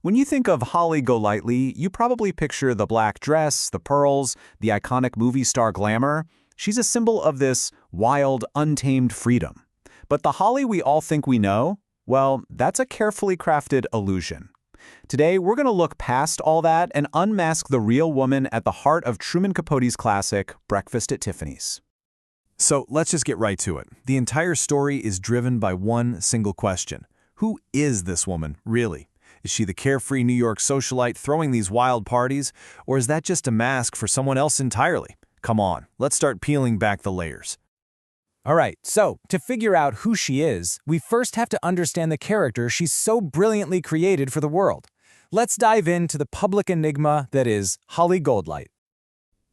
When you think of Holly Golightly, you probably picture the black dress, the pearls, the iconic movie star glamour. She's a symbol of this wild, untamed freedom. But the Holly we all think we know, well, that's a carefully crafted illusion. Today, we're going to look past all that and unmask the real woman at the heart of Truman Capote's classic, Breakfast at Tiffany's. So let's just get right to it. The entire story is driven by one single question. Who is this woman, really? Is she the carefree New York socialite throwing these wild parties, or is that just a mask for someone else entirely? Come on, let's start peeling back the layers. All right, so to figure out who she is, we first have to understand the character she's so brilliantly created for the world. Let's dive into the public enigma that is Holly Golightly.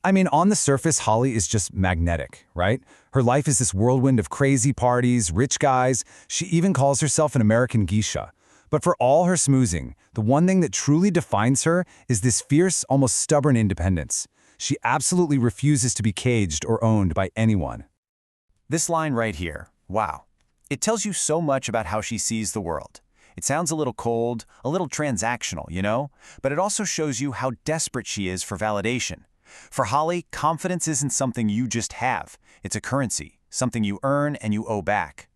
I mean, on the surface, Holly is just magnetic, right? Her life is this whirlwind of crazy parties, rich guys. She even calls herself an American geisha. But for all her smoozing, the one thing that truly defines her is this fierce, almost stubborn independence. She absolutely refuses to be caged or owned by anyone. This line right here, wow. It tells you so much about how she sees the world. It sounds a little cold, a little transactional, you know? But it also shows you how desperate she is for validation. For Holly, confidence isn't something you just have. It's a currency, something you earn and you owe back.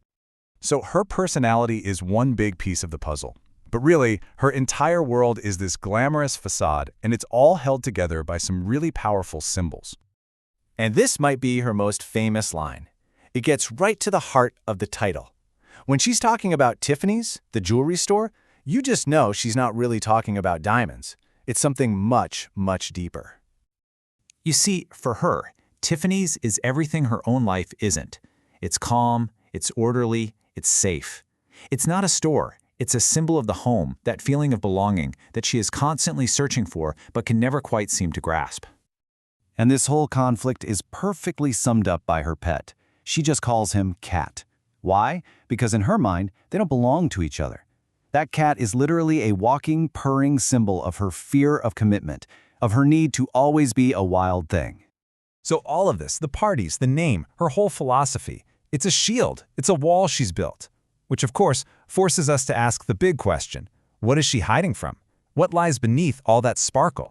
So her personality is one big piece of the puzzle. But really, her entire world is this glamorous facade, and it's all held together by some really powerful symbols. And this might be her most famous line. It gets right to the heart of the title. When she's talking about Tiffany's, the jewelry store, you just know she's not really talking about diamonds. It's something much, much deeper. You see, for her, Tiffany's is everything her own life isn't. It's calm, it's orderly, it's safe. It's not a store. It's a symbol of the home, that feeling of belonging that she is constantly searching for but can never quite seem to grasp. And this whole conflict is perfectly summed up by her pet. She just calls him Cat. Why? Because in her mind, they don't belong to each other. That cat is literally a walking, purring symbol of her fear of commitment, of her need to always be a wild thing. So all of this, the parties, the name, her whole philosophy, it's a shield, it's a wall she's built. Which of course forces us to ask the big question, what is she hiding from? What lies beneath all that sparkle?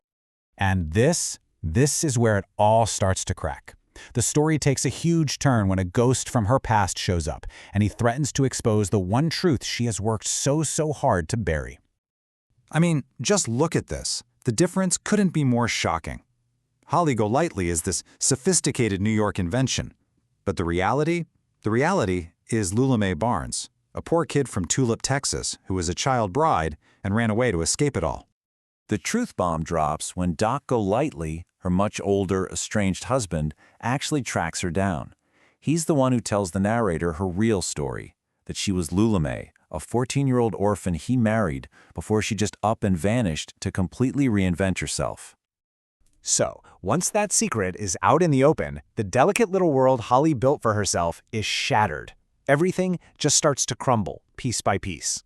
And this is where it all starts to crack. The story takes a huge turn when a ghost from her past shows up, and he threatens to expose the one truth she has worked so hard to bury. I mean, just look at this. The difference couldn't be more shocking. Holly Golightly is this sophisticated New York invention. But the reality is Lula Mae Barnes, a poor kid from Tulip, Texas, who was a child bride and ran away to escape it all. The truth bomb drops when Doc Golightly, her much older, estranged husband, actually tracks her down. He's the one who tells the narrator her real story, that she was Lula Mae, a 14-year-old orphan he married before she just up and vanished to completely reinvent herself. So, once that secret is out in the open, the delicate little world Holly built for herself is shattered. Everything just starts to crumble, piece by piece.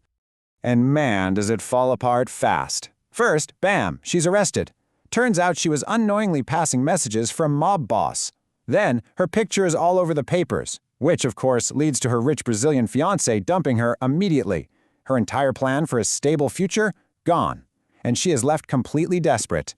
And man, does it fall apart fast. First, bam, she's arrested. Turns out she was unknowingly passing messages from mob boss. Then, her picture is all over the papers, which, of course, leads to her rich Brazilian fiancé dumping her immediately. Her entire plan for a stable future, gone. And she is left completely desperate.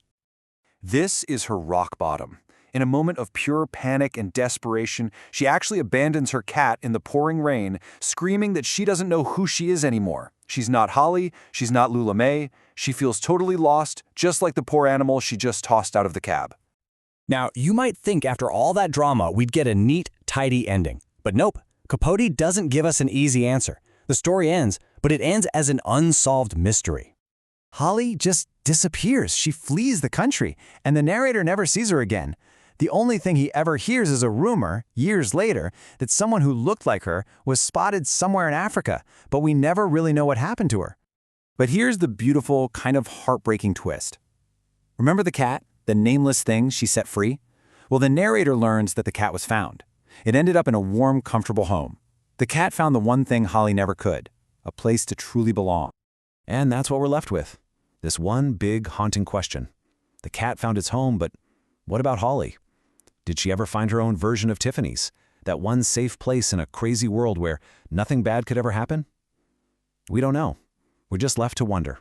This is her rock bottom. In a moment of pure panic and desperation, she actually abandons her cat in the pouring rain, screaming that she doesn't know who she is anymore. She's not Holly, she's not Lula Mae, she feels totally lost, just like the poor animal she just tossed out of the cab. Now, you might think after all that drama we'd get a neat, tidy ending. But nope, Capote doesn't give us an easy answer. The story ends, but it ends as an unsolved mystery. Holly just disappears. She flees the country, and the narrator never sees her again. The only thing he ever hears is a rumor, years later, that someone who looked like her was spotted somewhere in Africa, but we never really know what happened to her. But here's the beautiful, kind of heartbreaking twist. Remember the cat, the nameless thing she set free? Well, the narrator learns that the cat was found. It ended up in a warm, comfortable home. The cat found the one thing Holly never could, a place to truly belong. And that's what we're left with. This one big, haunting question. The cat found its home, but what about Holly? Did she ever find her own version of Tiffany's? That one safe place in a crazy world where nothing bad could ever happen? We don't know. We're just left to wonder.